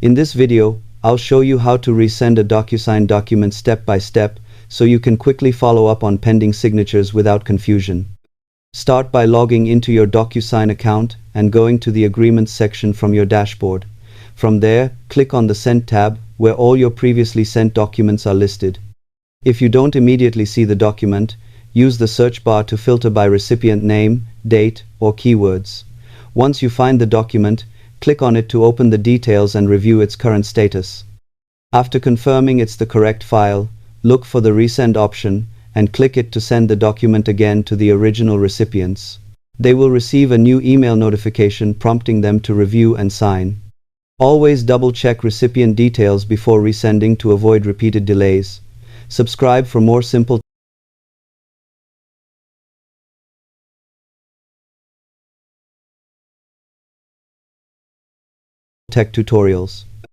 In this video, I'll show you how to resend a DocuSign document step by step so you can quickly follow up on pending signatures without confusion. Start by logging into your DocuSign account and going to the Agreements section from your dashboard. From there, click on the Send tab, where all your previously sent documents are listed. If you don't immediately see the document, use the search bar to filter by recipient name, date, or keywords. Once you find the document, click on it to open the details and review its current status. After confirming it's the correct file, look for the Resend option and click it to send the document again to the original recipients. They will receive a new email notification prompting them to review and sign. Always double-check recipient details before resending to avoid repeated delays. Subscribe for more simple tech tutorials.